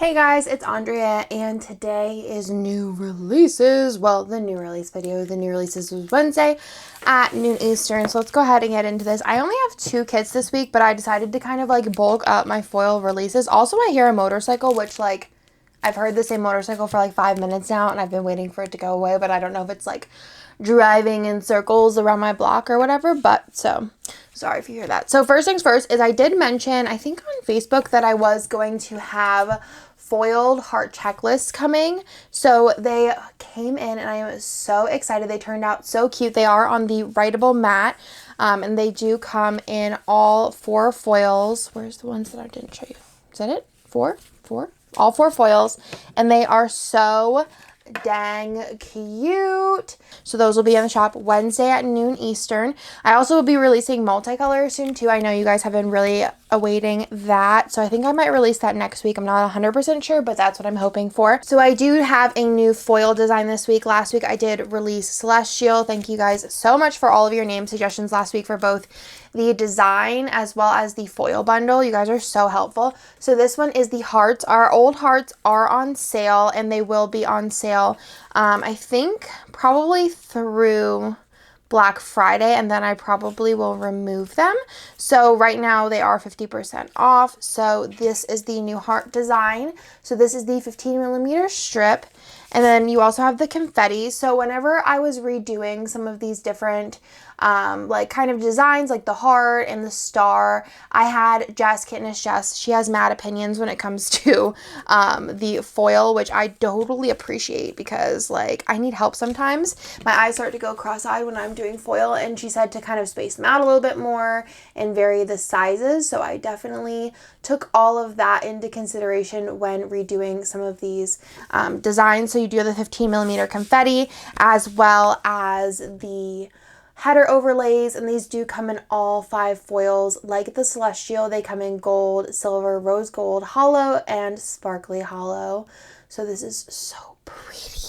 Hey guys, it's Andrea, and today is new releases. Well, the new release video. The new releases was Wednesday at noon Eastern. So let's go ahead and get into this. I only have 2 kits this week, but I decided to kind of like bulk up my foil releases. Also, I hear a motorcycle, which like I've heard the same motorcycle for like 5 minutes now, and I've been waiting for it to go away, but I don't know if it's like driving in circles around my block or whatever, but so sorry if you hear that. So first things first is I did mention, I think on Facebook, that I was going to have foiled heart checklists coming. So they came in and I am so excited. They turned out so cute. They are on the writable mat, and they do come in all 4 foils. Where's the ones that I didn't show you? Is that it? 4? All 4 foils, and they are so dang cute. So those will be in the shop Wednesday at noon Eastern. I also will be releasing multicolor soon too. I know you guys have been really awaiting that, so I think I might release that next week. I'm not 100% sure, but that's what I'm hoping for. So I do have a new foil design this week. Last week I did release Celestial. Thank you guys so much for all of your name suggestions last week for both the design as well as the foil bundle. You guys are so helpful. So this one is the hearts. Our old hearts are on sale, and they will be on sale I think probably through Black Friday, and then I probably will remove them. So right now they are 50% off. So this is the new heart design. So this is the 15mm strip. And then you also have the confetti. So whenever I was redoing some of these different like kind of designs, like the heart and the star, I had Jess, Kitness Jess. She has mad opinions when it comes to the foil, which I totally appreciate because like I need help sometimes. My eyes start to go cross-eyed when I'm doing foil, and she said to kind of space them out a little bit more and vary the sizes. So I definitely took all of that into consideration when redoing some of these designs. So you do have the 15mm confetti as well as the header overlays, and these do come in all 5 foils. Like the Celestial, they come in gold, silver, rose gold, hollow, and sparkly hollow. So this is so pretty.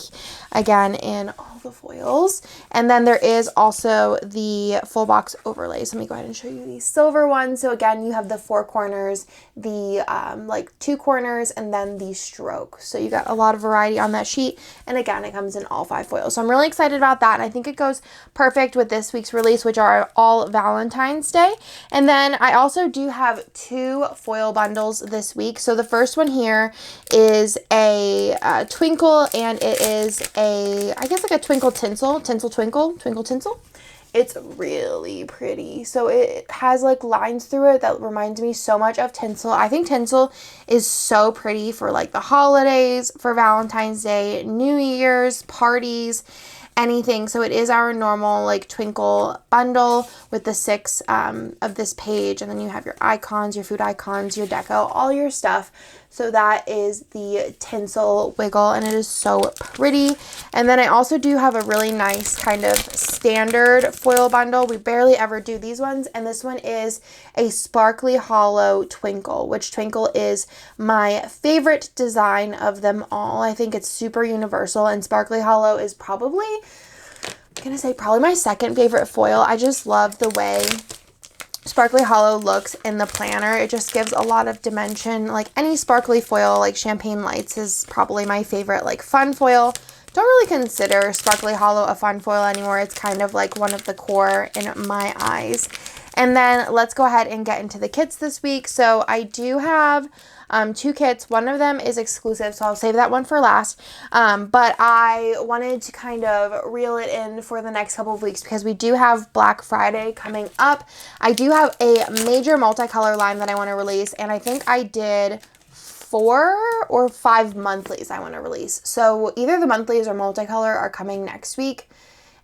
Again, in all the foils. And then there is also the full box overlays. Let me go ahead and show you the silver one. So again, you have the 4 corners, the like 2 corners, and then the stroke. So you got a lot of variety on that sheet. And again, it comes in all 5 foils. So I'm really excited about that. And I think it goes perfect with this week's release, which are all Valentine's Day. And then I also do have 2 foil bundles this week. So the first one here is a twinkle, and it is I guess like a twinkle tinsel. It's really pretty. So it has like lines through it that reminds me so much of tinsel. I think tinsel is so pretty for like the holidays, for Valentine's Day, New Year's, parties, anything. So it is our normal like twinkle bundle with the 6 of this page, and then you have your icons, your food icons, your deco, all your stuff. So that is the tinsel wiggle, and it is so pretty. And then I also do have a really nice kind of standard foil bundle. We barely ever do these ones, and this one is a sparkly hollow twinkle, which twinkle is my favorite design of them all. I think it's super universal, and sparkly hollow is probably, I'm gonna say probably my second favorite foil. I just love the way sparkly hollow looks in the planner. It just gives a lot of dimension. Like any sparkly foil, like Champagne Lights is probably my favorite like fun foil. Don't really consider sparkly hollow a fun foil anymore. It's kind of like one of the core in my eyes. And then let's go ahead and get into the kits this week. So I do have 2 kits. One of them is exclusive, so I'll save that one for last. But I wanted to kind of reel it in for the next couple of weeks because we do have Black Friday coming up. I do have a major multicolor line that I want to release, and I think I did 4 or 5 monthlies I want to release. So either the monthlies or multicolor are coming next week.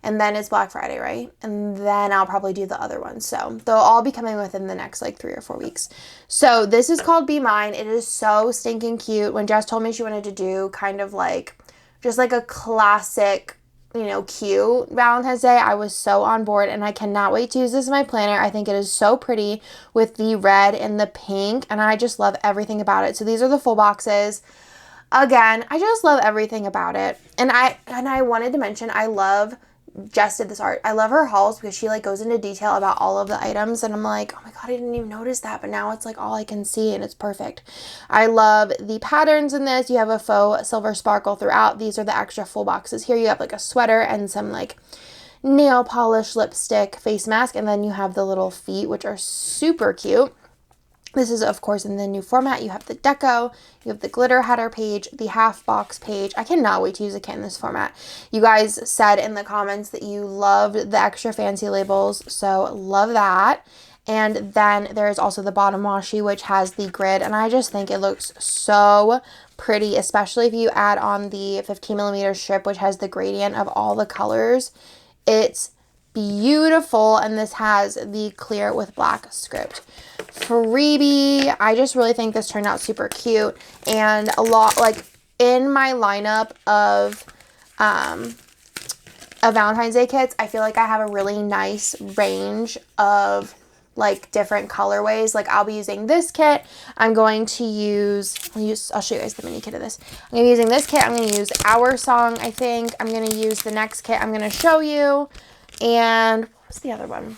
And then it's Black Friday, right? And then I'll probably do the other ones. So they'll all be coming within the next like 3 or 4 weeks. So this is called Be Mine. It is so stinking cute. When Jess told me she wanted to do kind of like just like a classic, you know, cute Valentine's Day, I was so on board, and I cannot wait to use this in my planner. I think it is so pretty with the red and the pink, and I just love everything about it. So these are the full boxes. Again, I just love everything about it. And I wanted to mention I love Jess did this art. I love her hauls because she like goes into detail about all of the items, and I'm like, oh my god, I didn't even notice that, but now it's like all I can see and it's perfect. I love the patterns in this. You have a faux silver sparkle throughout. These are the extra full boxes. Here you have like a sweater and some like nail polish, lipstick, face mask, and then you have the little feet, which are super cute. This is, of course, in the new format. You have the deco, you have the glitter header page, the half box page. I cannot wait to use a kit in this format. You guys said in the comments that you loved the extra fancy labels, so love that. And then there is also the bottom washi, which has the grid, and I just think it looks so pretty, especially if you add on the 15mm strip, which has the gradient of all the colors. It's beautiful, and this has the clear with black script. Freebie, I just really think this turned out super cute, and a lot, like, in my lineup of Valentine's Day kits, I feel like I have a really nice range of like different colorways. Like I'll be using this kit. I'm going to use, I'll show you guys the mini kit of this. I'm going to be using this kit. I'm going to use Our Song, I think. I'm going to use the next kit I'm going to show you. And what was the other one?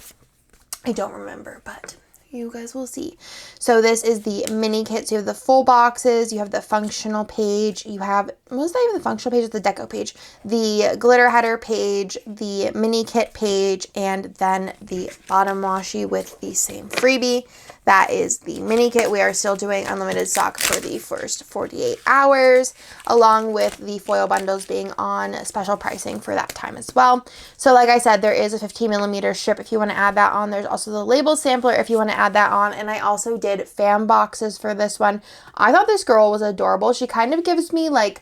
I don't remember, but you guys will see. So this is the mini kit. So you have the full boxes, you have the functional page, you have, most not even the functional page, it's the deco page, the glitter header page, the mini kit page, and then the bottom washi with the same freebie. That is the mini kit. We are still doing unlimited stock for the first 48 hours, along with the foil bundles being on special pricing for that time as well. So like I said, there is a 15mm strip if you want to add that on. There's also the label sampler if you want to add that on. And I also did fan boxes for this one. I thought this girl was adorable. She kind of gives me like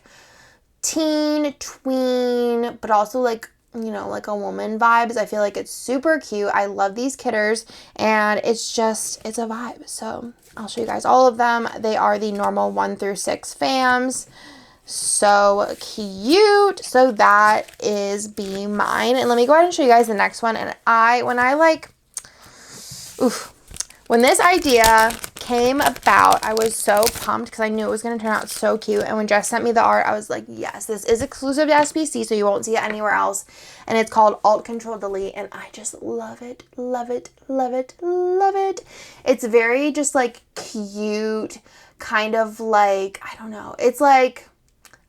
teen, tween, but also like, you know, like a woman vibes. I feel like it's super cute. I love these kitters, and it's just, it's a vibe. So I'll show you guys all of them. They are the normal 1 through 6 fams. So cute. So that is be mine. And let me go ahead and show you guys the next one. And when this idea came about, I was so pumped because I knew it was going to turn out so cute. And when Jess sent me the art, I was like, yes, this is exclusive to SBC, so you won't see it anywhere else. And it's called Alt Control Delete, and I just love it, love it, love it, love it. It's very just like cute, kind of like, I don't know. It's like,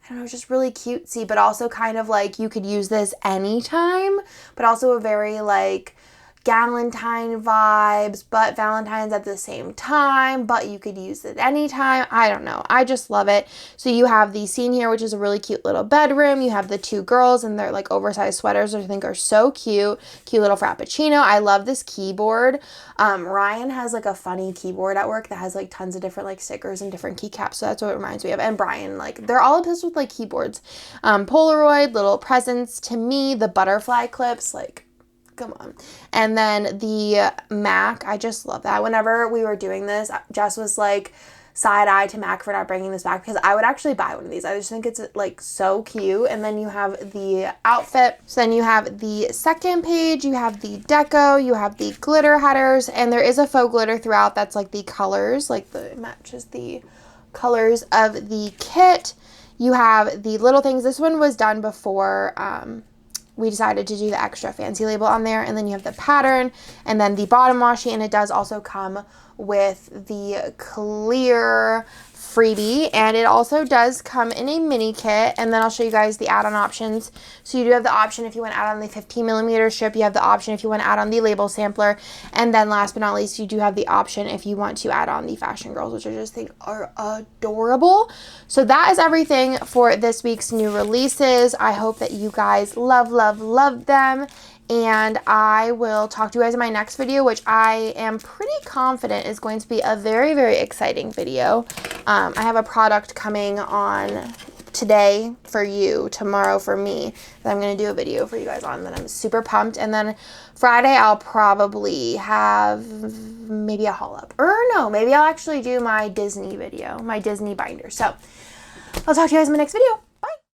I don't know, just really cutesy, but also kind of like you could use this anytime, but also a very like Galentine vibes, but Valentine's at the same time, but you could use it anytime. I don't know. I just love it. So you have the scene here, which is a really cute little bedroom. You have the 2 girls in their like oversized sweaters, which I think are so cute. Cute little frappuccino. I love this keyboard. Ryan has like a funny keyboard at work that has like tons of different like stickers and different keycaps. So that's what it reminds me of. And Brian, like they're all obsessed with like keyboards. Polaroid, little presents to me, the butterfly clips, like come on. And then the Mac, I just love that. Whenever we were doing this, Jess was like side eye to Mac for not bringing this back, because I would actually buy one of these. I just think it's like so cute. And then you have the outfit. So then you have the second page, you have the deco, you have the glitter headers, and there is a faux glitter throughout that's like the colors, like the, it matches the colors of the kit. You have the little things. This one was done before we decided to do the extra fancy label on there. And then you have the pattern and then the bottom washi, and it does also come with the clear freebie, and it also does come in a mini kit. And then I'll show you guys the add-on options. So you do have the option if you want to add on the 15mm strip, you have the option if you want to add on the label sampler, and then last but not least, you do have the option if you want to add on the fashion girls, which I just think are adorable. So that is everything for this week's new releases. I hope that you guys love them, and I will talk to you guys in my next video, which I am pretty confident is going to be a very, very exciting video. I have a product coming on today for you, tomorrow for me, that I'm going to do a video for you guys on, that I'm super pumped. And then Friday I'll probably have maybe a haul up, or no, maybe I'll actually do my Disney video, my Disney binder. So I'll talk to you guys in my next video.